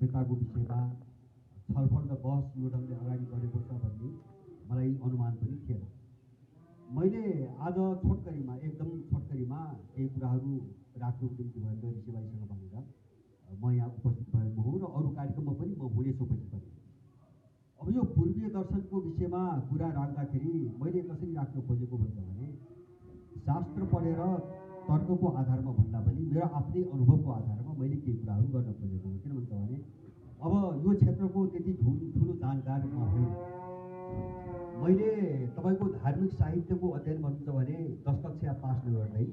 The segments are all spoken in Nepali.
फिर्ताको विषयमा छलफल र बहस यो ढङ्गले अगाडि बढेको छ भन्ने मलाई अनुमान पनि थिएन। मैले आज छोटकरीमा एकदम छोटकरीमा केही कुराहरू राख्नुको निम्ति भनेर ऋषिभाइसँग भनेर म यहाँ उपस्थित भएको हुँ र अरू कार्यक्रममा पनि म हुनेछु पछि पनि। अब यो पूर्वीय दर्शनको विषयमा कुरा राख्दाखेरि मैले कसरी राख्न खोजेको भन्छ भने शास्त्र पढेर तर्कको आधारमा भन्दा पनि मेरो आफ्नै अनुभवको आधारमा मैले केही कुराहरू गर्न खोजेको हुँ। किन भन्छ भने अब यो क्षेत्रको त्यति ठुलो जानकार म होइन। मैले तपाईँको धार्मिक साहित्यको अध्ययन भन्नुहुन्छ भने 10 कक्षा पास नगर्दै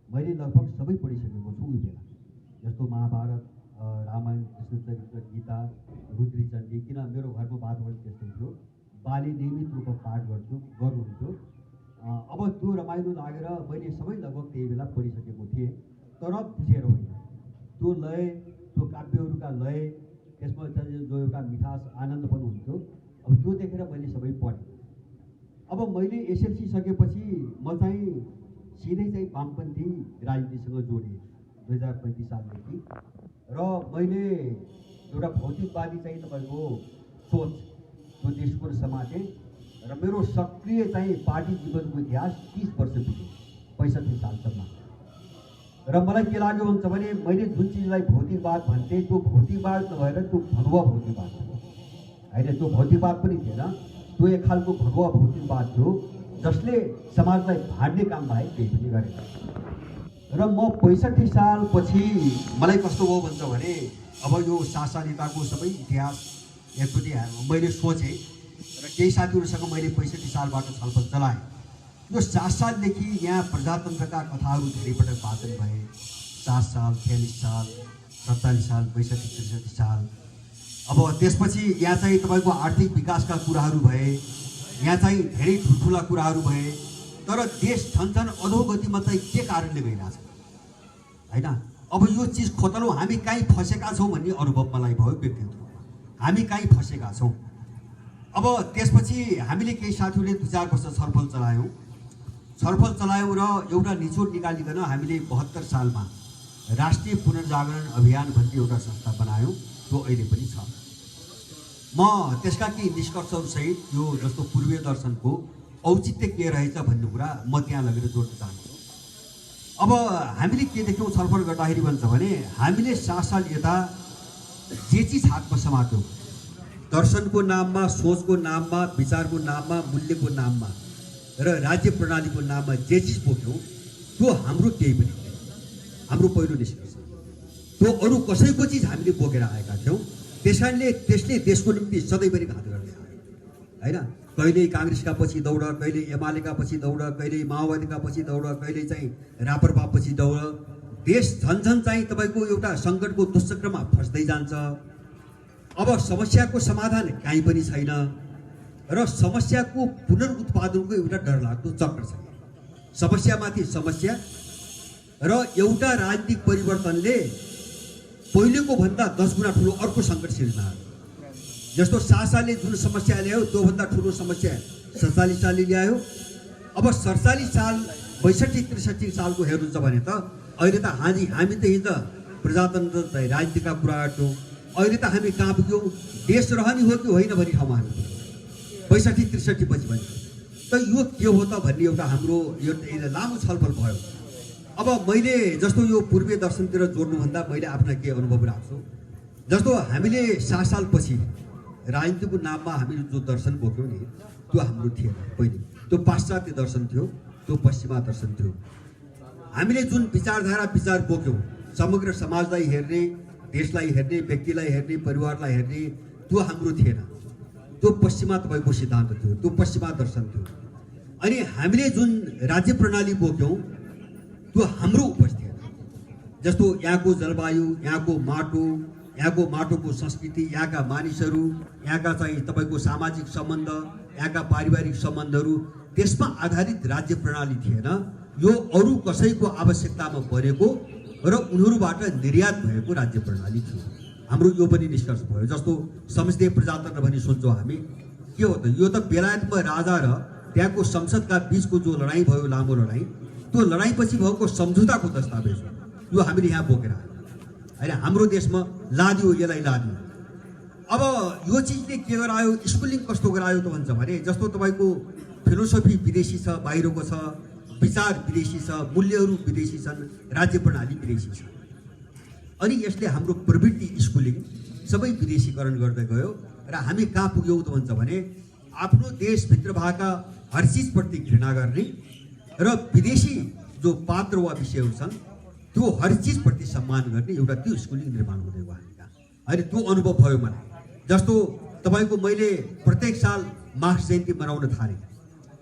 मैले लगभग सबै पढिसकेको छु उही बेला। जस्तो महाभारत, रामायण, कृष्णचरित्र, गीता, रुद्रचण्डी। किन मेरो घरको वातावरण त्यस्तै थियो। बाले नियमित रूपमा पाठ गर्नुहुन्थ्यो। अब त्यो रमाइलो लागेर मैले सबै लगभग त्यही बेला पढिसकेको थिएँ। तर बुझेर होइन। त्यो लय, त्यो काव्यहरूका लय, त्यसमा जो एउटा मिठास आनन्द पनि हुन्थ्यो। अब त्यो देखेर मैले सबै पढेँ। अब मैले एसएलसी सकेपछि म चाहिँ सिधै चाहिँ वामपन्थी राजनीतिसँग जोडेँ 2035 सालदेखि। र मैले एउटा भौतिकवादी चाहिँ तपाईँको सोच त्यो दृष्टिकोण समातेँ र मेरो सक्रिय चाहिँ पार्टी जीवनको इतिहास 30 वर्ष बित्यो, 65 सालसम्म। र मलाई के लाग्यो भन्छ भने मैले जुन चिजलाई भौतिकवाद भन्थेँ त्यो भौतिकवाद नभएर त्यो भगुवा भौतिकवाद थियो होइन। त्यो भौतिकवाद पनि थिएन, त्यो एक खालको भगुवा भौतिकवाद थियो जसले समाजलाई भाड्ने काम बाहेक केही पनि गरेन। र म 65 सालपछि मलाई कस्तो भयो भन्छ भने अब यो शासनिकताको सबै इतिहास एकचोटि मैले सोचेँ र केही साथीहरूसँग मैले 65 सालबाट छलफल चलाएँ। यो 7 सालदेखि यहाँ प्रजातन्त्रका कथाहरू धेरै पटक वाचन भए। 7 साल, 46 साल, 47 साल, 62, 63 साल। अब त्यसपछि यहाँ चाहिँ तपाईँको आर्थिक विकासका कुराहरू भए, यहाँ चाहिँ धेरै ठुल्ठुला कुराहरू भए। तर देश झन्झन अधोगतिमा चाहिँ के कारणले गइरहेछ होइन। अब यो चिज खोतलौँ, हामी कहीँ फसेका छौँ भन्ने अनुभव मलाई भयो व्यक्तिगत। हामी कहीँ फसेका छौँ। अब त्यसपछि हामीले केही साथीहरूले 2-4 वर्ष छलफल चलायौँ र एउटा निचोड निकालिकन हामीले 72 सालमा राष्ट्रिय पुनर्जागरण अभियान भन्ने एउटा संस्था बनायौँ। त्यो अहिले पनि छ। म त्यसका केही निष्कर्षहरूसहित यो जस्तो पूर्वीय दर्शनको औचित्य के रहेछ भन्ने कुरा म त्यहाँ लगेर जोड्न चाहन्छु। अब हामीले के देख्यौँ छलफल गर्दाखेरि भन्छ भने हामीले 7 साल यता जे चिज हातमा समात्यौँ, दर्शनको नाममा, सोचको नाममा, विचारको नाममा, मूल्यको नाममा र राज्य प्रणालीको नाममा जे चिज बोक्यौँ त्यो हाम्रो केही पनि थिएन। हाम्रो पहिलो निष्कर्ष त्यो अरू कसैको चिज हामीले बोकेर आएका थियौँ। त्यसले देशको निम्ति सधैँभरि घात गर्दै आयो होइन। कहिले काङ्ग्रेसका पछि दौड, कहिले एमालेका पछि दौड, कहिले माओवादीका पछि दौड, कहिले चाहिँ राप्रपा पछि दौड। देश झन्झन चाहिँ तपाईँको एउटा सङ्कटको दुष्चक्रमा फस्दै जान्छ। अब समस्याको समाधान कहीँ पनि छैन र समस्याको पुनरुत्पादनको एउटा डरलाग्दो चक्र छ। समस्यामाथि समस्या र एउटा राजनीतिक परिवर्तनले पहिलेको भन्दा 10 गुणा ठुलो अर्को सङ्कट सिर्जना। जस्तो 7 सालले जुन समस्या ल्यायो त्योभन्दा ठुलो समस्या 47 सालले ल्यायो। अब 47 साल 62-63 सालको हेर्नुहुन्छ भने त अहिले त हामी त हिजो प्रजातन्त्र राजनीतिका कुरा गर्छौँ। अहिले त हामी कहाँ पुग्यौँ? देश रहने हो कि होइन भन्ने ठाउँमा हामी 62-63 पछि भने त यो के हो त भन्ने एउटा हाम्रो यो लामो छलफल भयो। अब मैले जस्तो यो पूर्वीय दर्शनतिर जोड्नुभन्दा मैले आफ्ना के अनुभव राख्छु। जस्तो हामीले 7 सालपछि राजनीतिको नाममा हामीले जो दर्शन बोक्यौँ नि त्यो हाम्रो थिएन। पहिले त्यो पाश्चात्य दर्शन थियो, त्यो पश्चिमा दर्शन थियो। हामीले जुन विचार बोक्यौँ, समग्र समाजलाई हेर्ने, देशलाई हेर्ने, व्यक्तिलाई हेर्ने, परिवारलाई हेर्ने, त्यो हाम्रो थिएन। त्यो पश्चिमा तपाईँको सिद्धान्त थियो, त्यो पश्चिमा दर्शन थियो। अनि हामीले जुन राज्य प्रणाली बोक्यौँ त्यो हाम्रो उपज थिएन। जस्तो यहाँको जलवायु, यहाँको माटोको संस्कृति, यहाँका मानिसहरू, यहाँका चाहिँ तपाईँको सामाजिक सम्बन्ध, यहाँका पारिवारिक सम्बन्धहरू, त्यसमा आधारित राज्य प्रणाली थिएन। यो अरू कसैको आवश्यकतामा बनेको र उनीहरूबाट निर्यात भएको राज्य प्रणाली थियो। हाम्रो यो पनि निष्कर्ष भयो। जस्तो संसदीय प्रजातन्त्र भनी सुन्छौँ हामी, के हो त? यो त बेलायतमा राजा र त्यहाँको संसदका बीचको जो लडाइँ भयो, लामो लडाइँ, त्यो लडाइँपछि भएको सम्झौताको दस्तावेज हो। यो हामीले यहाँ बोकेर आयौँ होइन। हाम्रो देशमा लादियो, यसलाई लादियो। अब यो चिजले के गरायो, स्कुलिङ कस्तो गरायो त भन्छ भने जस्तो तपाईँको फिलोसफी विदेशी छ, बाहिरको छ, विचार विदेशी छ, मूल्यहरू विदेशी छन्, राज्य प्रणाली विदेशी छ। अनि यसले हाम्रो प्रवृत्ति स्कुलिङ सबै विदेशीकरण गर्दै गयो र हामी कहाँ पुग्यौँ त भन्छ भने आफ्नो देशभित्र भएका हर चिजप्रति घृणा गर्ने र विदेशी जो पात्र वा विषयहरू छन् त्यो हर चिजप्रति सम्मान गर्ने एउटा त्यो स्कुलिङ निर्माण हुँदै गयो हामी कहाँ। अहिले त्यो अनुभव भयो मलाई। जस्तो तपाईँको मैले प्रत्येक साल मार्क्स जयन्ती मनाउन थालेँ,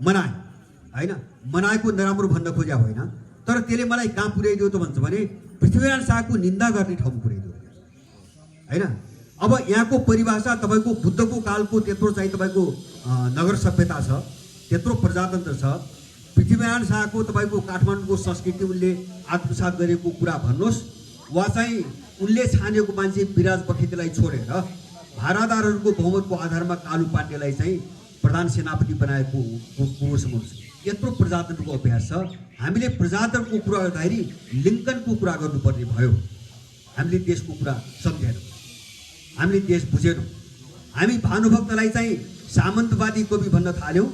मनाएँ होइन, मनाएको नराम्रो भन्न खोज्या होइन, तर त्यसले मलाई कहाँ पुर्याइदियो त भन्छ भने पृथ्वीनारायण शाहको निन्दा गर्ने ठाउँ पुर्याइदियो होइन। अब यहाँको परिभाषा तपाईँको बुद्धको कालको त्यत्रो चाहिँ तपाईँको नगर सभ्यता छ, त्यत्रो प्रजातन्त्र छ, पृथ्वीनारायण शाहको तपाईँको काठमाडौँको संस्कृति उनले आत्मसात गरेको कुरा भन्नुहोस्, वा चाहिँ उनले छानेको मान्छे विराज बखेतीलाई छोडेर भारादारहरूको बहुमतको आधारमा कालु पाण्डेलाई चाहिँ प्रधान सेनापति बनाएको कुरोसँग यत्रो प्रजातन्त्रको अभ्यास छ। हामीले प्रजातन्त्रको कुरा गर्दाखेरि लिङ्कनको कुरा गर्नुपर्ने भयो। हामीले देशको कुरा सम्झेनौँ, हामीले देश बुझेनौँ। हामी भानुभक्तलाई चाहिँ सामन्तवादी कवि भन्न थाल्यौँ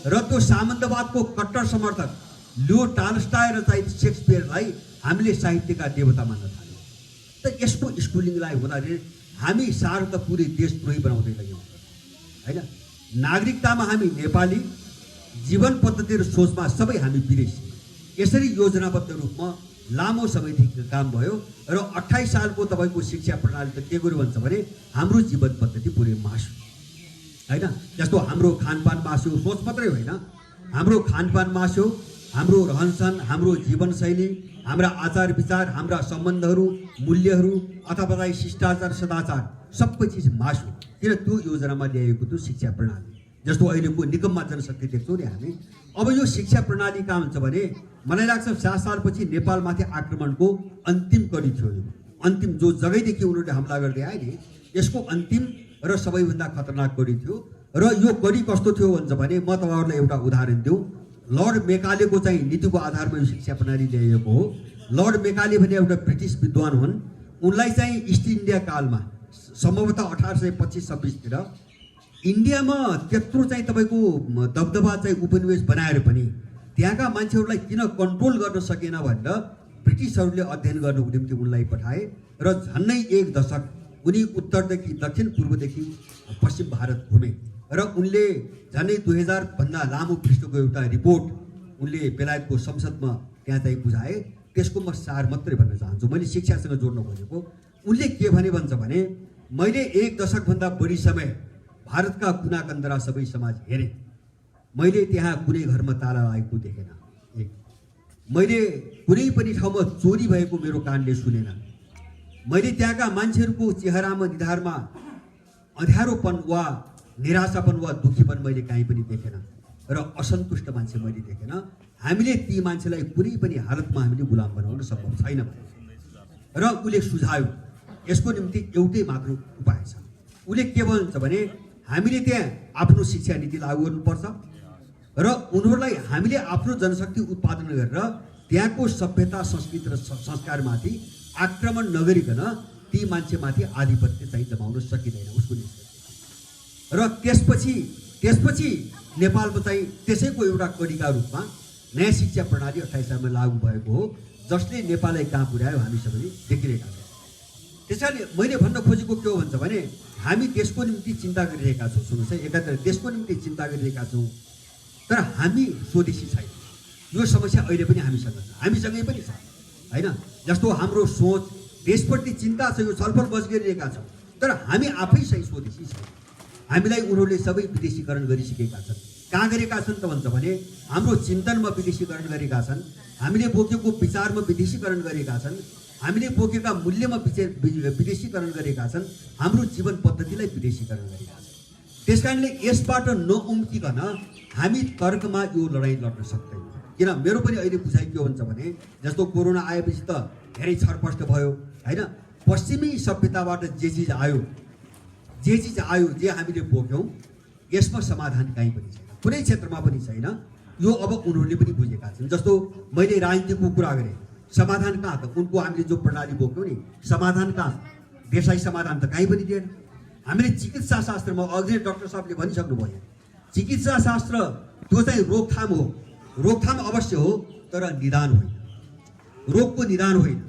र त्यो सामन्तवादको कट्टर समर्थक लियो टाल्स्टाय र चाहिँ सेक्सपियरलाई हामीले साहित्यका देवता मान्न थाल्यौँ। त यसको स्कुलिङलाई हुँदाखेरि हामी सार त पुरै देशद्रोही बनाउँदै लग्यौँ होइन। नागरिकतामा हामी नेपाली, जीवन पद्धति र सोचमा सबै हामी विदेशी। यसरी योजनाबद्ध रूपमा लामो समयदेखि काम भयो र 28 सालको तपाईँको शिक्षा प्रणाली त के गर्यो भन्छ भने हाम्रो जीवन पद्धति पुरै मास्यो होइन। जस्तो हाम्रो खानपान मास्यो, सोच मात्रै होइन, हाम्रो खानपान मास्यो, हाम्रो रहनसहन, हाम्रो जीवनशैली, हाम्रा आचार विचार, हाम्रा सम्बन्धहरू, मूल्यहरू अथवा चाहिँ शिष्टाचार सदाचार सबै चिज मास्यो। किन त्यो योजनामा ल्याएको त्यो शिक्षा प्रणाली। जस्तो अहिलेको निगममा जनशक्ति देख्छौँ नि हामी। अब यो शिक्षा प्रणाली कहाँ हुन्छ भने मलाई लाग्छ 7 सालपछि नेपालमाथि आक्रमणको अन्तिम कडी थियो यो। अन्तिम जो जगैदेखि उनीहरूले हमला गर्दै आए नि, यसको अन्तिम र सबैभन्दा खतरनाक कडी थियो। र यो कडी कस्तो थियो भन्छ भने म तपाईँहरूलाई एउटा उदाहरण दिउँ। लर्ड मेकालेको चाहिँ नीतिको आधारमा यो शिक्षा प्रणाली ल्याइएको हो। लर्ड मेकाले भने एउटा ब्रिटिस विद्वान हुन्। उनलाई चाहिँ इस्ट इन्डिया कालमा सम्भवतः 1825-26तिर इन्डियामा त्यत्रो चाहिँ तपाईँको दबदबा चाहिँ उपनिवेश बनाएर पनि त्यहाँका मान्छेहरूलाई किन कन्ट्रोल गर्न सकेन भनेर ब्रिटिसहरूले अध्ययन गर्नको निम्ति उनलाई पठाए र झन्नै 1 दशक उनी उत्तरदेखि दक्षिण पूर्वदेखि पश्चिम भारत घुमे र उनले झन्नै 2000 भन्दा लामो पृष्ठको एउटा रिपोर्ट उनले बेलायतको संसदमा त्यहाँ चाहिँ बुझाए। त्यसको म सार मात्रै भन्न चाहन्छु, मैले शिक्षासँग जोड्न खोजेको। उनले के भने भन्छ भने मैले 1 दशकभन्दा बढी समय भारतका कुना कन्दरा सबै समाज हेरेँ, मैले त्यहाँ कुनै घरमा ताला लागेको देखेन। मैले कुनै पनि ठाउँमा चोरी भएको मेरो कानले सुनेन। मैले त्यहाँका मान्छेहरूको चेहरामा निधारमा अँध्यारोपन वा निराशापन वा दुखीपन मैले कहीँ पनि देखेन र असन्तुष्ट मान्छे मैले देखेन। हामीले ती मान्छेलाई कुनै पनि हालतमा हामीले गुलाम बनाउन सम्भव छैन र उसले सुझायो यसको निम्ति एउटै मात्र उपाय छ। उसले के भन्छ भने हामीले त्यहाँ आफ्नो शिक्षा नीति लागू गर्नुपर्छ र उनीहरूलाई हामीले आफ्नो जनशक्ति उत्पादन गरेर त्यहाँको सभ्यता, संस्कृति र संस्कारमाथि आक्रमण नगरिकन ती मान्छेमाथि आधिपत्य चाहिँ जमाउन सकिँदैन उसको निष्कर्ष। र त्यसपछि नेपालमा चाहिँ त्यसैको एउटा कडीका रूपमा नयाँ शिक्षा प्रणाली 28 सालमा लागू भएको हो, जसले नेपाललाई कहाँ पुर्यायो हामी सबैले देखिरहेका छौँ। त्यसैले मैले भन्न खोजेको के हो भन्छ भने हामी देशको निम्ति चिन्ता गरिरहेका छौँ। सुन्नुहोस् है, एकातिर देशको निम्ति चिन्ता गरिरहेका छौँ, तर हामी स्वदेशी छैन। यो समस्या अहिले पनि हामीसँग छ, हामीसँगै पनि छ होइन। जस्तो हाम्रो सोच, देशप्रति चिन्ता छ, यो छलफल बस गरिरहेका छौँ, तर हामी आफै चाहिँ स्वदेशी छौँ। हामीलाई उनीहरूले सबै विदेशीकरण गरिसकेका छन्। कहाँ गरेका छन् त भन्छ भने हाम्रो चिन्तनमा विदेशीकरण गरेका छन्, हामीले बोकेको विचारमा विदेशीकरण गरेका छन्, हामीले बोकेका मूल्यमा विदेशीकरण गरेका छन्, हाम्रो जीवन पद्धतिलाई विदेशीकरण गरेका छन्। त्यसकारणले यसबाट नउम्किकन हामी तर्कमा यो लडाइँ लड्न सक्दैनौँ। किन मेरो पनि अहिले बुझाइ के हुन्छ भने जस्तो कोरोना आएपछि त धेरै छरपष्ट भयो होइन। पश्चिमी सभ्यताबाट जे चिज आयो, जे हामीले बोक्यौँ, यसमा समाधान कहीँ पनि छैन, कुनै क्षेत्रमा पनि छैन। यो अब उनीहरूले पनि बुझेका छन्। जस्तो मैले राजनीतिको कुरा गरेँ, समाधान कहाँ त उनको हामीले जो प्रणाली बोक्यौँ नि, समाधान कहाँ? देशलाई समाधान त कहीँ पनि दिएन। हामीले चिकित्सा शास्त्रमा अघि डाक्टर साहबले भनिसक्नु भयो, चिकित्सा शास्त्र त्यो चाहिँ रोकथाम हो, रोकथाम अवश्य हो तर निदान होइन, रोगको निदान होइन।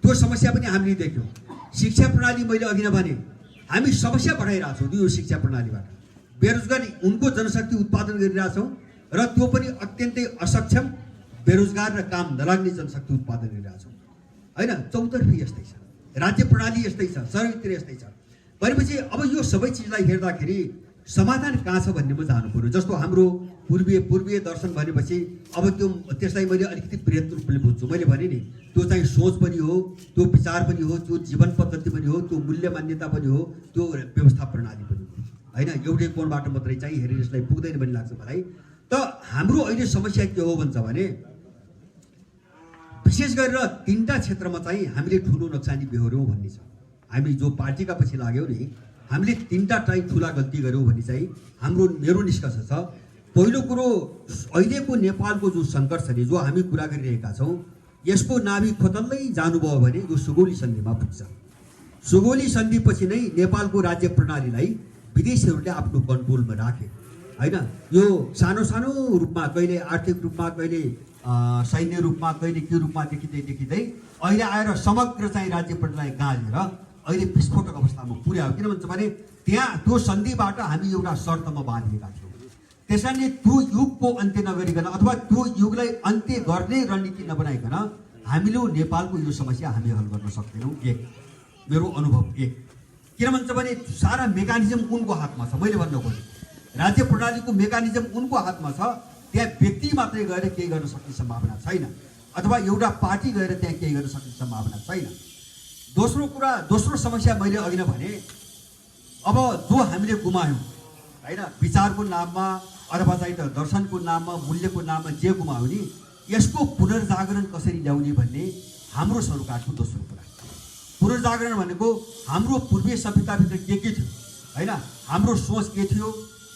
त्यो समस्या पनि हामीले देख्यौँ। शिक्षा प्रणाली मैले अघि नै भने हामी समस्या बढाइरहेको छौँ यो शिक्षा प्रणालीबाट। बेरोजगारी उनको जनशक्ति उत्पादन गरिरहेछौँ र त्यो पनि अत्यन्तै असक्षम बेरोजगार र काम नलाग्ने जनशक्ति उत्पादन गरिरहेछौँ होइन। चौतर्फी यस्तै छ, राज्य प्रणाली यस्तै छ, सर्वैतिर यस्तै छ भनेपछि अब यो सबै चिजलाई हेर्दाखेरि समाधान कहाँ छ भन्नेमा जानु पर्यो। जस्तो हाम्रो पूर्वीय दर्शन भनेपछि अब त्यसलाई मैले अलिकति बृहत रूपले बुझ्छु। मैले भने नि त्यो चाहिँ सोच पनि हो, त्यो विचार पनि हो, त्यो जीवन पद्धति पनि हो, त्यो मूल्य मान्यता पनि हो, त्यो व्यवस्था प्रणाली पनि हो होइन। एउटै कोणबाट मात्रै चाहिँ हेरेर यसलाई पुग्दैन भन्ने लाग्छ मलाई। त हाम्रो अहिले समस्या के हो भन्छ भने विशेष गरेर 3टा क्षेत्रमा चाहिँ हामीले ठुलो नोक्सानी बेहोर्यौँ भन्ने छ। हामी जो पार्टीका पछि लाग्यौँ नि हामीले 3टा चाहिँ ठुला गल्ती गऱ्यौँ भन्ने चाहिँ मेरो निष्कर्ष छ। पहिलो कुरो अहिलेको नेपालको जो सङ्कट छ नि, जो हामी कुरा गरिरहेका छौँ, यसको नाभिक खोतल्दै जानुभयो भने यो सुगौली सन्धिमा पुग्छ। सुगौली सन्धिपछि नै नेपालको राज्य प्रणालीलाई विदेशीहरूले आफ्नो कन्ट्रोलमा राखे होइन। यो सानो सानो रूपमा कहिले आर्थिक रूपमा कहिले सैन्य रूपमा कहिले के रूपमा देखिँदै अहिले आएर समग्र चाहिँ राज्य प्रणालीलाई गालेर अहिले विस्फोटक अवस्थामा पुर्यायो। किन भन्छ भने त्यहाँ त्यो सन्धिबाट हामी एउटा शर्तमा बाँधिएका थियौँ। त्यसैले त्यो युगको अन्त्य नगरिकन अथवा त्यो युगलाई अन्त्य गर्ने रणनीति नबनाइकन हामीले नेपालको यो समस्या हामी हल गर्न सक्दैनौँ। एक मेरो अनुभव एक। किन भन्छ भने सारा मेकानिजम उनको हातमा छ। मैले भन्न खोजेँ राज्य प्रणालीको मेकानिजम उनको हातमा छ। त्यहाँ व्यक्ति मात्रै गएर केही गर्न सक्ने सम्भावना छैन अथवा एउटा पार्टी गएर त्यहाँ केही गर्न सक्ने सम्भावना छैन। दोस्रो समस्या मैले अघि नै भने अब जो हामीले गुमायौँ होइन, विचारको नाममा अथवा चाहिँ दर्शनको नाममा मूल्यको नाममा जे गुमायौँ नि, यसको पुनर्जागरण कसरी ल्याउने भन्ने हाम्रो सरोकारको दोस्रो कुरा। पुनर्जागरण भनेको हाम्रो पूर्वीय सभ्यताभित्र के थियो होइन, हाम्रो सोच के थियो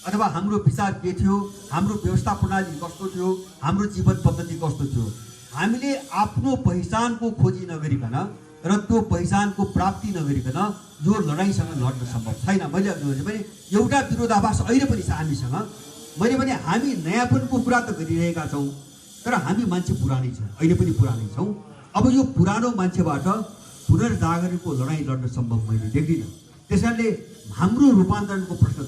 अथवा हाम्रो विचार के थियो, हाम्रो व्यवस्था प्रणाली कस्तो थियो, हाम्रो जीवन पद्धति कस्तो थियो। हामीले आफ्नो पहिचानको खोजी नगरिकन र त्यो पहिचानको प्राप्ति नगरिकन यो लडाइँसँग लड्न सम्भव छैन। मैले भने एउटा विरोधाभास अहिले पनि छ हामीसँग। मैले भने हामी नयाँपनको कुरा त गरिरहेका छौँ तर हामी मान्छे पुरानै छौँ, अहिले पनि पुरानै छौँ। अब यो पुरानो मान्छेबाट पुनर्जागरणको लडाइँ लड्न सम्भव मैले देख्दिनँ। त्यसैले हाम्रो रूपान्तरणको प्रश्न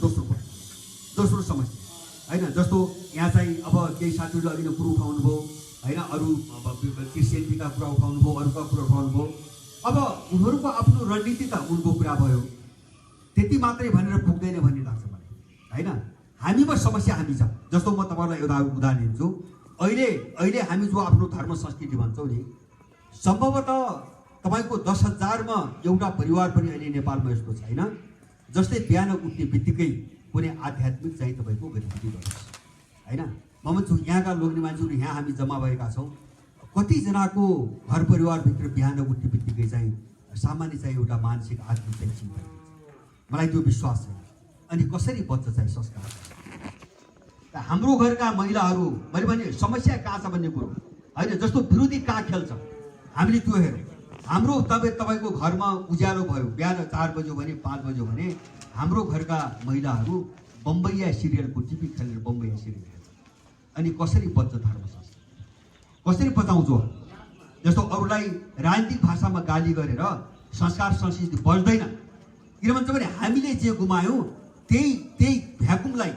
दोस्रो समस्या होइन। जस्तो यहाँ चाहिँ अब केही साथीहरूले अघि नै कुरो उठाउनु भयो होइन, अरू क्रिस्चियनिटीका कुरा उठाउनु भयो, अरूका कुरा उठाउनु भयो। अब उनीहरूको आफ्नो रणनीति त उनको कुरा भयो, त्यति मात्रै भनेर पुग्दैन भन्ने लाग्छ मलाई होइन। हामीमा समस्या हामी छ। जस्तो म तपाईँलाई एउटा उदाहरण दिन्छु। अहिले हामी जो आफ्नो धर्म संस्कृति भन्छौँ नि, सम्भवतः तपाईँको 10,000मा एउटा परिवार पनि अहिले नेपालमा यस्तो छैन जस्तै बिहान उठ्ने बित्तिकै कुनै आध्यात्मिक चाहिँ तपाईँको गतिविधि गर्छ होइन। म भन्छु यहाँका लोग्ने मान्छेहरू यहाँ हामी जम्मा भएका छौँ, कतिजनाको घर परिवारभित्र बिहान उठ्ने बित्तिकै चाहिँ सामान्य चाहिँ एउटा मानसिक आत्मिक चाहिँ चिन्ता हुन्छ। मलाई त्यो विश्वास छ। अनि कसरी बच्च चाहिँ संस्कार हाम्रो घरका महिलाहरू मैले भने समस्या कहाँ छ भन्ने कुरो होइन। जस्तो विरोधी कहाँ खेल्छ हामीले त्यो हेरौँ। हाम्रो तपाईँको घरमा उज्यालो भयो, बिहान 4 बज्यो भने 5 बज्यो भने हाम्रो घरका महिलाहरू बम्बैया सिरियलको टिभी खेलेर बम्बैया सिरियल खेल्छ। अनि कसरी बच्च धर्म संस्कार, कसरी बचाउँछौँ? जस्तो अरूलाई राजनीतिक भाषामा गाली गरेर संस्कार संस्कृति बच्दैन। किन भन्छ भने हामीले जे गुमायौँ त्यही भ्याकुमलाई,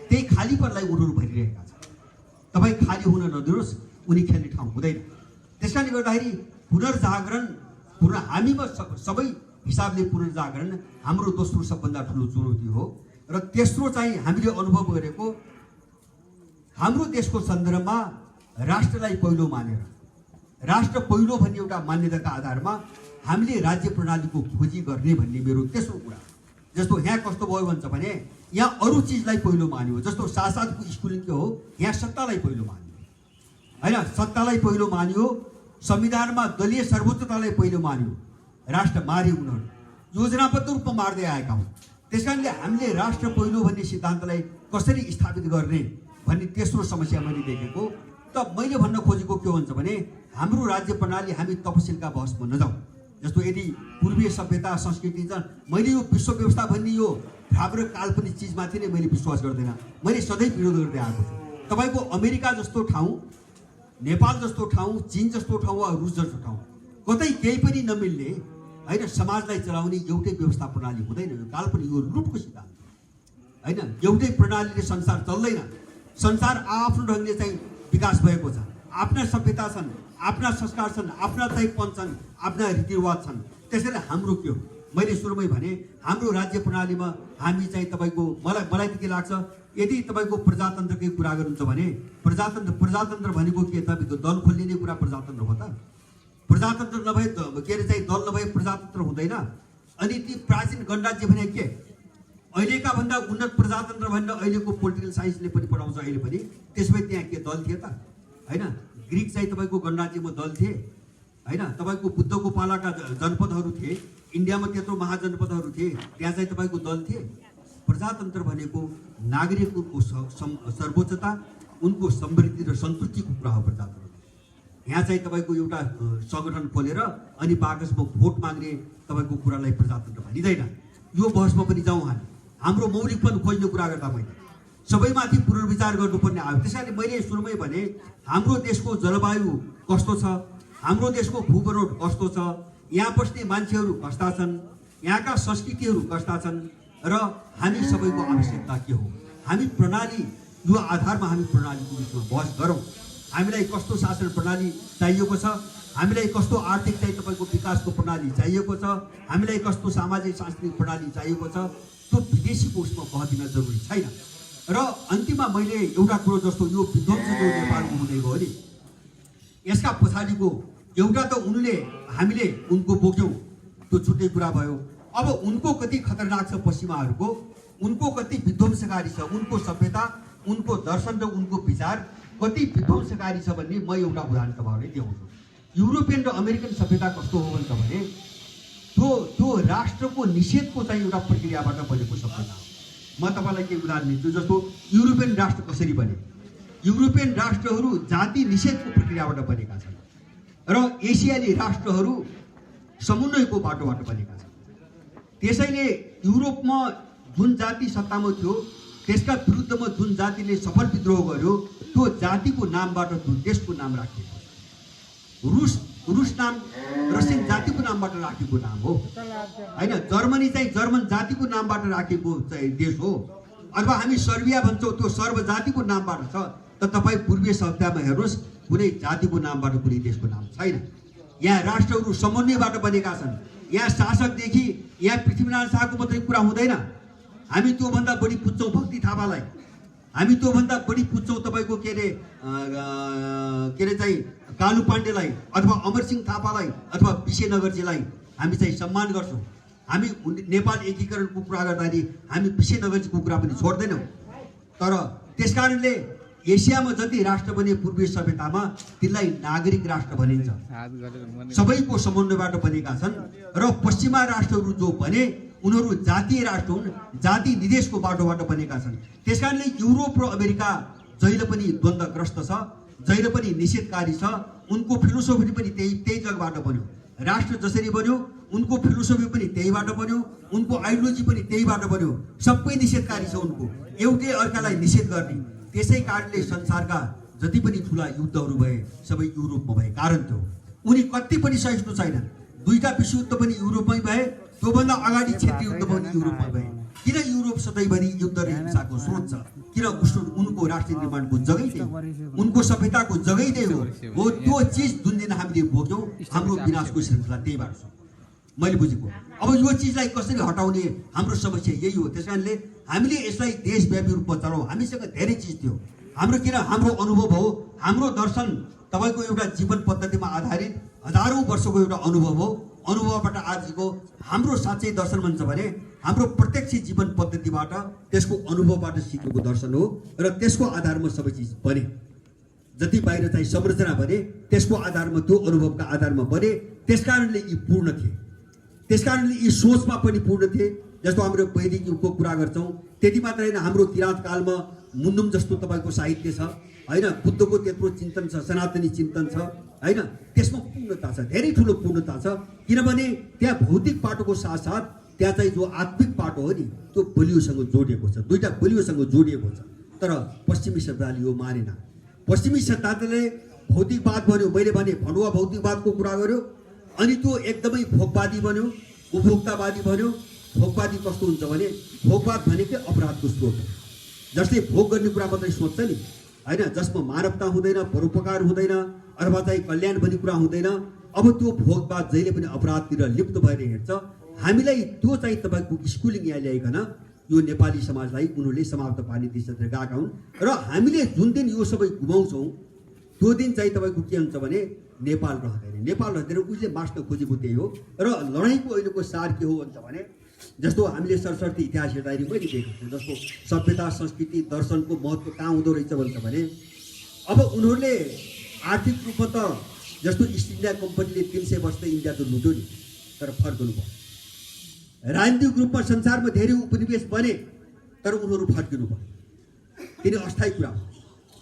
त्यही खालीपनलाई उनीहरू भरिरहेका छन्। तपाईँ खाली हुन नदिनुहोस्, उनी खेल्ने ठाउँ हुँदैन। त्यसकारणले गर्दाखेरि पुनर्जागरण हामीमा सबै हिसाबले पुनर्जागरण हाम्रो दोस्रो सबभन्दा ठुलो चुनौती हो। र तेस्रो चाहिँ हामीले अनुभव गरेको हाम्रो देशको सन्दर्भमा राष्ट्रलाई पहिलो मानेर, राष्ट्र पहिलो भन्ने एउटा मान्यताका आधारमा हामीले राज्य प्रणालीको खोजी गर्ने भन्ने मेरो तेस्रो कुरा। जस्तो यहाँ कस्तो भयो भन्छ भने यहाँ अरू चिजलाई पहिलो मान्यो। जस्तो साथसाथको स्कुलिङ के हो, यहाँ सत्तालाई पहिलो मान्यो होइन, सत्तालाई पहिलो मान्यो। संविधानमा दलीय सर्वोच्चतालाई पहिलो मान्यो। राष्ट्र मारे उनीहरू योजनाबद्ध रूपमा मार्दै आएका हुन्। त्यसकारणले हामीले राष्ट्र पहिलो भन्ने सिद्धान्तलाई कसरी स्थापित गर्ने भन्ने तेस्रो समस्या मैले देखेको। त मैले भन्न खोजेको के हुन्छ भने हाम्रो राज्य प्रणाली हामी तपसिलका बहसमा नजाउँ। जस्तो यदि पूर्वीय सभ्यता संस्कृति छ, मैले यो विश्व व्यवस्था भन्ने यो भ्रामक काल्पनिक चिजमाथि नै मैले विश्वास गर्दैन। मैले सधैँ विरोध गर्दै आएको छु। तपाईँको अमेरिका जस्तो ठाउँ, नेपाल जस्तो ठाउँ, चीन जस्तो ठाउँ वा रुस जस्तो ठाउँ कतै केही पनि नमिल्ने होइन समाजलाई चलाउने एउटै व्यवस्था प्रणाली हुँदैन। यो काल्पनिक, यो लुटको सिद्धान्त होइन। एउटै प्रणालीले संसार चल्दैन। संसार आफ्नो ढङ्गले चाहिँ विकास भएको छ। आफ्ना सभ्यता छन्, आफ्ना संस्कार छन्, आफ्ना तयपन छन्, आफ्ना रीतिरिवाज छन्। त्यसैले हाम्रो के हो, मैले सुरुमै भने हाम्रो राज्य प्रणालीमा हामी चाहिँ तपाईँको मलाई त के लाग्छ, यदि तपाईँको प्रजातन्त्रकै कुरा गर्नुहुन्छ भने प्रजातन्त्र भनेको के, तपाईँको दल खोलिने कुरा प्रजातन्त्र हो त? प्रजातन्त्र नभए के अरे चाहिँ दल नभए प्रजातन्त्र हुँदैन। अनि ती प्राचीन गणराज्य भने के, अहिलेका भन्दा उन्नत प्रजातन्त्र भनेर अहिलेको पोलिटिकल साइन्सले पनि पढाउँछ अहिले पनि। त्यसमै त्यहाँ के दल थिए त होइन? ग्रिक चाहिँ तपाईँको गणराज्यमा दल थिए होइन। तपाईँको बुद्धको पालाका जनपदहरू थिए, इन्डियामा त्यत्रो महाजनपदहरू थिए, त्यहाँ चाहिँ तपाईँको दल थिए। प्रजातन्त्र भनेको नागरिकको सर्वोच्चता, उनको समृद्धि र सन्तुष्टिको कुरा हो प्रजातन्त्र। यहाँ चाहिँ तपाईँको एउटा सङ्गठन खोलेर अनि बाकसमा भोट माग्ने तपाईँको कुरालाई प्रजातन्त्र भनिँदैन। यो बहसमा पनि जाउँ हामी। हाम्रो मौलिकपन खोज्ने कुरा गर्दा मैले सबैमाथि पुनर्विचार गर्नुपर्ने आयो। त्यसैले मैले सुरुमै भने हाम्रो देशको जलवायु कस्तो छ, हाम्रो देशको भूबनोट कस्तो छ, यहाँ बस्ने मान्छेहरू कस्ता छन्, यहाँका संस्कृतिहरू कस्ता छन् र हामी सबैको आवश्यकता के हो। हामी प्रणाली, यो आधारमा हामी प्रणालीको विषयमा बहस गरौँ। हामीलाई कस्तो शासन प्रणाली चाहिएको छ, हामीलाई कस्तो आर्थिक चाहिँ तपाईँको विकासको प्रणाली चाहिएको छ, हामीलाई कस्तो सामाजिक सांस्कृतिक प्रणाली चाहिएको छ, त्यो विदेशीको उसमा बहदिन जरुरी छैन। र अन्तिममा मैले एउटा कुरो जस्तो यो विध्वंस जो नेपालको हुँदै गयो नि, यसका पछाडिको एउटा त हामीले उनको बोक्यौँ, त्यो छुट्टै कुरा भयो। अब उनको कति खतरनाक छ पश्चिमाहरूको, उनको कति विध्वंसकारी छ, उनको सभ्यता, उनको दर्शन र उनको विचार कति विध्वंसकारी छ भन्ने म एउटा उदाहरण तपाईँहरूलाई देखाउँछु। युरोपियन र अमेरिकन सभ्यता कस्तो हो भन्छ भने त्यो राष्ट्रको निषेधको चाहिँ एउटा प्रक्रियाबाट बनेको सभ्यता हो। म तपाईँलाई के उदाहरण दिन्छु। जस्तो युरोपियन राष्ट्र कसरी बने, युरोपियन राष्ट्रहरू जाति निषेधको प्रक्रियाबाट बनेका छन् र एसियाली राष्ट्रहरू समुन्नयको बाटोबाट बनेका छन्। त्यसैले युरोपमा जुन जाति सत्तामा थियो त्यसका विरुद्धमा जुन जातिले सफल विद्रोह गर्यो त्यो जातिको नामबाट देशको नाम राखिएको। रुस नाम रसियन जातिको नामबाट राखेको नाम हो होइन। जर्मनी चाहिँ जर्मन जातिको नामबाट राखेको चाहिँ देश हो। अथवा हामी सर्बिया भन्छौँ, त्यो सर्ब जातिको नामबाट छ। त तपाईँ पूर्वीय सभ्यतामा हेर्नुहोस्, कुनै जातिको नामबाट कुनै देशको नाम छैन। यहाँ राष्ट्रहरू समन्वयबाट बनेका छन्। यहाँ शासकदेखि यहाँ पृथ्वीनारायण शाहको मात्रै कुरा हुँदैन। हामी त्योभन्दा बढी पुज्छौँ भक्ति थापालाई, हामी त्योभन्दा बढी पुज्छौँ तपाईँको के अरे चाहिँ कालु पाण्डेलाई अथवा अमरसिंह थापालाई अथवा विशेनगरजीलाई हामी चाहिँ सम्मान गर्छौँ। हामी नेपाल एकीकरणको कुरा गर्दाखेरि हामी विशेनगरजीको कुरा पनि छोड्दैनौँ। तर त्यसकारणले एसियामा जति राष्ट्र बने पूर्वीय सभ्यतामा तिनलाई नागरिक राष्ट्र भनिन्छ, सबैको समन्वयबाट बनेका छन्। र पश्चिमा राष्ट्रहरू जो बने उनीहरू जातीय राष्ट्र हुन्, जाति निदेशको बाटोबाट बनेका छन्। त्यसकारणले युरोप र अमेरिका जहिले पनि द्वन्द्वग्रस्त छ, जहिले पनि निषेधकारी छ। उनको फिलोसोफी पनि त्यही जगबाट बन्यो। राष्ट्र जसरी बन्यो उनको फिलोसोफी पनि त्यहीबाट बन्यो, उनको आइडियोलोजी पनि त्यहीबाट बन्यो। सबै निषेधकारी छ उनको, एउटै अर्कालाई निषेध गर्ने। त्यसै कारणले संसारका जति पनि ठुला युद्धहरू भए सबै युरोपमा भए कारण थियो। उनी कति पनि सहिष्णु छैनन्। दुईटा विश्वयुद्ध पनि युरोपमै भए, त्योभन्दा अगाडि क्षेत्रीय युद्ध पनि युरोपमा भए। किन युरोप सधैँभरि युद्ध र हिंसाको स्रोत छ? किन उनको राष्ट्र निर्माणको जगै त्यही, उनको सभ्यताको जगै त्यही हो। त्यो चिज जुन दिन हामीले भोग्यौँ हाम्रो विनाशको श्रृङ्खला त्यहीबाट छ, मैले बुझेको। अब यो चिजलाई कसरी हटाउने हाम्रो समस्या यही हो। त्यसकारणले हामीले यसलाई देशव्यापी रूपमा चलाउँ। हामीसँग धेरै चिज थियो। हाम्रो अनुभव हो, हाम्रो दर्शन तपाईँको एउटा जीवन पद्धतिमा आधारित हजारौँ वर्षको एउटा अनुभव हो। अनुभवबाट आजको हाम्रो साँच्चै दर्शन भन्छ भने हाम्रो प्रत्यक्ष जीवन पद्धतिबाट, त्यसको अनुभवबाट सिकेको दर्शन हो। र त्यसको आधारमा सबै चिज बने। जति बाहिर चाहिँ संरचना बने त्यसको आधारमा, त्यो अनुभवका आधारमा बने। त्यसकारणले यी पूर्ण थिए, त्यसकारणले यी सोचमा पनि पूर्ण थिए। जस्तो हाम्रो वैदिक युगको कुरा गर्छौँ, त्यति मात्र होइन, हाम्रो किराँत कालमा मुन्डुम जस्तो तपाईँको साहित्य छ होइन, बुद्धको त्यत्रो चिन्तन छ, सनातनी चिन्तन छ होइन, त्यसमा पूर्णता छ, धेरै ठुलो पूर्णता छ। किनभने त्यहाँ भौतिक पाटोको साथसाथ त्यहाँ चाहिँ जो आत्मिक पाटो हो नि त्यो बलियोसँग जोडिएको छ, दुईटा बलियोसँग जोडिएको छ। तर पश्चिमी सभ्यताले यो मानेन। पश्चिमी सभ्यताले भौतिकवाद भन्यो, मैले भने भण्डुवा भौतिकवादको कुरा गर्यो, अनि त्यो एकदमै भोगवादी बन्यो, उपभोक्तावादी बन्यो। भोगवादी कस्तो हुन्छ भने भोगवाद भनेकै अपराधको स्रोत हो। जसले भोग गर्ने कुरा मात्रै सोच्छ नि होइन, जसमा मानवता हुँदैन, परोपकार हुँदैन, अथवा चाहिँ कल्याण भन्ने कुरा हुँदैन, अब त्यो भोगवाद जहिले पनि अपराधतिर लिप्त भएर हिँड्छ। हामीलाई त्यो चाहिँ तपाईँको स्कुलिङ यहाँ ल्याइकन यो नेपाली समाजलाई उनीहरूले समाप्त पार्ने दिशातिर गएका हुन्। र हामीले जुन दिन यो सबै गुमाउँछौँ त्यो दिन चाहिँ तपाईँको के हुन्छ भने नेपाल रहँदैन। नेपाल रहँदैन, उसले मास्न खोजेको त्यही हो। र लडाइँको अहिलेको सार के हो भन्छ भने जस्तो हामीले सरस्वती इतिहास हेर्दाखेरि मैले देखेको छु, जस्तो सभ्यता संस्कृति दर्शनको महत्त्व कहाँ हुँदो रहेछ भन्छ भने अब उनीहरूले आर्थिक रूपमा त जस्तो इस्ट इन्डिया कम्पनीले 300 वर्ष त इन्डिया त लुट्यो नि, तर फर्कनु भयो। राजनीतिक रूपमा संसारमा धेरै उपनिवेश बने तर उनीहरू फर्किनु भयो, किन अस्थायी कुरा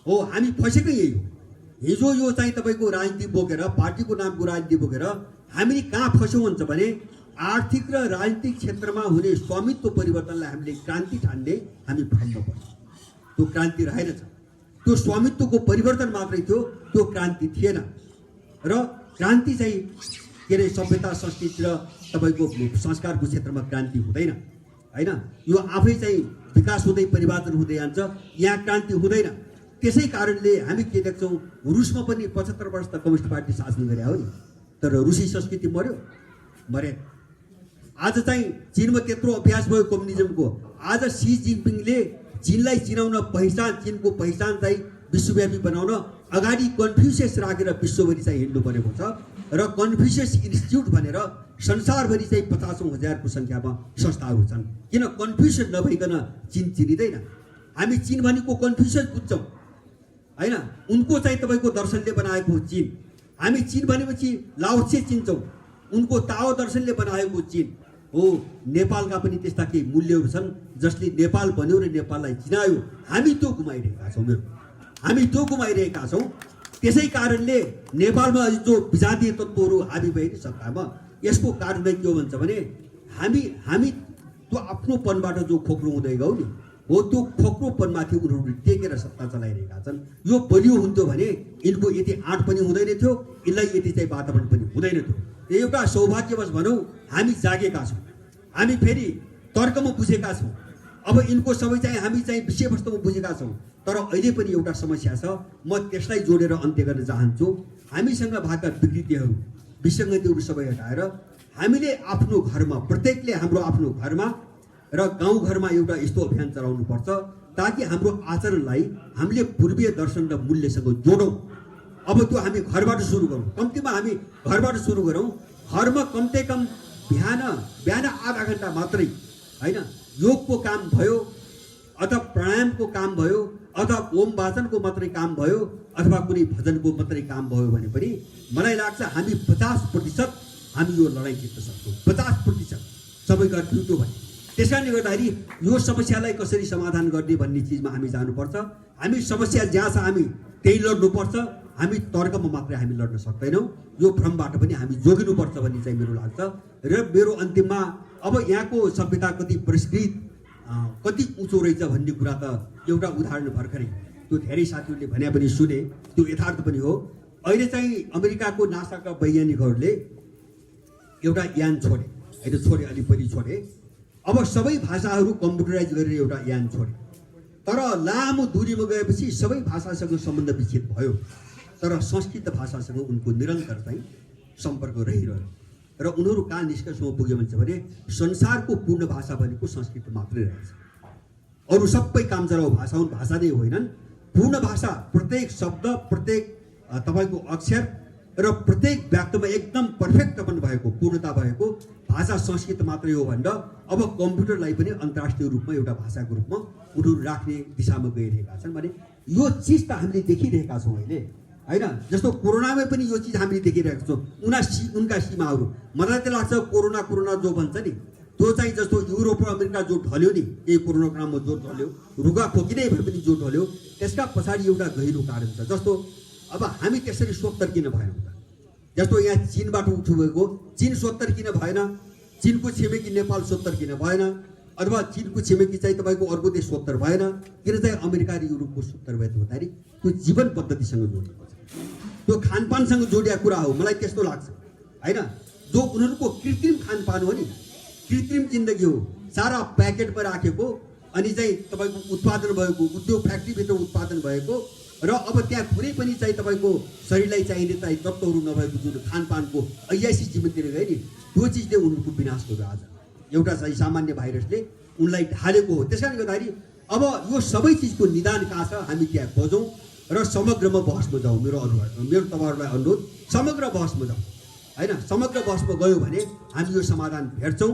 हो। हामी फसेकै यही हो। हिजो यो चाहिँ तपाईँको राजनीति बोकेर, पार्टीको नामको राजनीति बोकेर हामीले कहाँ फस्यौँ भन्छ भने आर्थिक र राजनीतिक क्षेत्रमा हुने स्वामित्व परिवर्तनलाई हामीले क्रान्ति ठान्ने हामी भ्रममा पर्छ। त्यो क्रान्ति रहेनछ, त्यो स्वामित्वको परिवर्तन मात्रै थियो, त्यो क्रान्ति थिएन। र क्रान्ति चाहिँ के अरे सभ्यता संस्कृति र तपाईँको संस्कारको क्षेत्रमा क्रान्ति हुँदैन होइन, यो आफै चाहिँ विकास हुँदै परिवर्तन हुँदै जान्छ, यहाँ क्रान्ति हुँदैन। त्यसै कारणले हामी के देख्छौँ, रुसमा पनि 75 वर्ष त कम्युनिस्ट पार्टी शासन गरे हो नि, तर रुसी संस्कृति मर्यो मरे। आज चाहिँ चीनमा त्यत्रो अभ्यास भयो कम्युनिजमको, आज सी जिनपिङले चीनलाई चिनाउन पहिचान, चीनको पहिचान चाहिँ विश्वव्यापी बनाउन अगाडि कन्फ्युसियस राखेर विश्वभरि चाहिँ हिँड्नु परेको छ। र कन्फ्युसियस इन्स्टिट्युट भनेर संसारभरि चाहिँ 50,000को सङ्ख्यामा संस्थाहरू छन्। किन कन्फ्युसियस नभइकन चीन चिनिँदैन? हामी चीन भनेको कन्फ्युसियस बुझ्छौँ होइन, उनको चाहिँ तपाईँको दर्शनले बनाएको चीन। हामी चीन भनेपछि लाओत्से चिन्छौँ, उनको ताओ दर्शनले बनाएको चीन हो। नेपालका पनि त्यस्ता केही मूल्यहरू छन् जसले नेपाल बन्यो र नेपाललाई चिनायो। हामी त्यो गुमाइरहेका छौँ, हामी त्यो गुमाइरहेका छौँ। त्यसै कारणले नेपालमा जो विजातीय तत्त्वहरू हाबी भए नि सत्तामा, यसको कारण के हो भन्छ भने हामी त्यो आफ्नोपनबाट जो खोक्रो हुँदै गयौँ नि हो, त्यो खोक्रोपनमाथि उनीहरूले टेकेर सत्ता चलाइरहेका छन्। यो बलियो हुन्थ्यो भने यिनको यति आँट पनि हुँदैन थियो, यिनलाई यति चाहिँ वातावरण पनि हुँदैन थियो। एउटा सौभाग्यवश भनौँ हामी जागेका छौँ, हामी फेरि तर्कमा बुझेका छौँ। अब यिनको सबै चाहिँ हामी चाहिँ विषयवस्तुमा बुझेका छौँ। तर अहिले पनि एउटा समस्या छ, म त्यसलाई जोडेर अन्त्य गर्न चाहन्छु। हामीसँग भएका विकृतिहरू, विसङ्गतिहरू सबै हटाएर हामीले आफ्नो घरमा, प्रत्येकले हाम्रो आफ्नो घरमा र गाउँघरमा एउटा यस्तो अभियान चलाउनुपर्छ ताकि हाम्रो आचरणलाई हामीले पूर्वीय दर्शन र मूल्यसँग जोडौँ। अब त्यो हामी घरबाट सुरु गरौँ, कम्तीमा हामी घरबाट सुरु गरौँ। घरमा कमसेकम बिहान आधा घन्टा मात्रै होइन योगको काम भयो, अथवा प्राणायामको काम भयो, अथवा ओम वाचनको मात्रै काम भयो, अथवा कुनै भजनको मात्रै काम भयो भने पनि मलाई लाग्छ हामी 50% हामी यो लडाइँ जित्न सक्छौँ। 50% सबै गरिदियो भने। त्यस कारणले गर्दाखेरि यो समस्यालाई कसरी समाधान गर्ने भन्ने चिजमा हामी जानुपर्छ। हामी समस्या जहाँ छ हामी त्यही लड्नुपर्छ। हामी तर्कमा मात्रै हामी लड्न सक्दैनौँ, यो भ्रमबाट पनि हामी जोगिनुपर्छ भन्ने चाहिँ मेरो लाग्छ। र मेरो अन्तिममा अब यहाँको सभ्यता कति परिष्कृत, कति उँचो रहेछ भन्ने कुरा त एउटा उदाहरण भर्खरै त्यो धेरै साथीहरूले भने पनि सुने, त्यो यथार्थ पनि हो। अहिले चाहिँ अमेरिकाको नासाका वैज्ञानिकहरूले एउटा यान छोडे, होइन अलि पहिला छोडे। अब सबै भाषाहरू कम्प्युटराइज गरेर एउटा यान छोडे, तर लामो दूरीमा गएपछि सबै भाषासँग सम्बन्ध विच्छेद भयो, तर संस्कृत भाषासँग उनको निरन्तर चाहिँ सम्पर्क रहिरह्यो। र उनीहरू कहाँ निष्कर्षमा पुग्यो भन्छ भने संसारको पूर्ण भाषा भनेको संस्कृत मात्रै रहेछ, अरू सबै काम चलाउ भाषा हुन्, भाषा नै होइनन्। पूर्ण भाषा प्रत्येक शब्द, प्रत्येक तपाईँको अक्षर र प्रत्येक वाक्यमा एकदम पर्फेक्ट पनि भएको, पूर्णता भएको भाषा संस्कृत मात्रै हो भनेर अब कम्प्युटरलाई पनि अन्तर्राष्ट्रिय रूपमा एउटा भाषाको रूपमा उनीहरू राख्ने दिशामा गइरहेका छन्। भने यो चिज त हामीले देखिरहेका छौँ अहिले होइन। जस्तो कोरोनामै पनि यो चिज हामीले देखिरहेका छौँ, उनका सीमाहरू। मलाई त लाग्छ कोरोना जो भन्छ नि त्यो चाहिँ जस्तो युरोप र अमेरिका जो ढल्यो नि यही कोरोना क्रममा जो ढल्यो, रुगा खोकी नै भए पनि जो ढल्यो, त्यसका पछाडि एउटा गहिरो कारण छ। जस्तो अब हामी त्यसरी स्वतन्त्र किन भएनौँ त? जस्तो यहाँ चीनबाट उठ्नुभएको, चीन स्वतन्त्र किन भएन? चीनको छिमेकी नेपाल स्वतन्त्र किन भएन? अथवा चीनको छिमेकी चाहिँ तपाईँको अर्को देश स्वतन्त्र भएन? किन चाहिँ अमेरिका र युरोपको स्वतन्त्र भयो भन्दाखेरि त्यो जीवन पद्धतिसँग जोडिएको छ, त्यो खानपानसँग जोडिएको कुरा हो। मलाई त्यस्तो लाग्छ होइन। जो उनीहरूको कृत्रिम खानपान हो नि, कृत्रिम जिन्दगी हो, सारा प्याकेटमा राखेको, अनि चाहिँ तपाईँको उत्पादन भएको, उद्योग फ्याक्ट्रीभित्र उत्पादन भएको, र अब त्यहाँ कुनै पनि चाहिँ तपाईँको शरीरलाई चाहिने चाहिँ तत्त्वहरू नभएको जुन खानपानको ऐयासी जीवनतिर गयो नि, त्यो चिजले उनीहरूको विनाश गर्यो। आज एउटा चाहिँ सामान्य भाइरसले उनलाई ढालेको हो। त्यस कारणले गर्दाखेरि अब यो सबै चिजको निदान कहाँ छ, हामी त्यहाँ खोजौँ र समग्रमा बहसमा जाउँ। मेरो तपाईँहरूलाई अनुरोध, समग्र बहसमा जाउँ होइन। समग्र बहसमा गयो भने हामी यो समाधान भेट्छौँ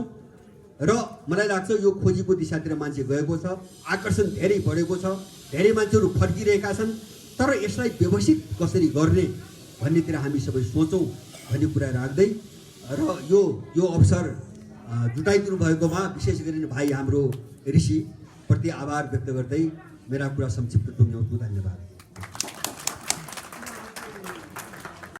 र मलाई लाग्छ यो खोजीको दिशातिर मान्छे गएको छ, आकर्षण धेरै बढेको छ, धेरै मान्छेहरू फर्किरहेका छन्। तर यसलाई व्यवस्थित कसरी गर्ने भन्नेतिर हामी सबै सोचौँ भन्ने कुरा राख्दै र यो अवसर जुटाइदिनु भएकोमा विशेष गरी भाइ हाम्रो ऋषि प्रति आभार व्यक्त गर्दै मेरा कुरा संक्षिप्त टुङ्ग्याउँछु। धन्यवाद।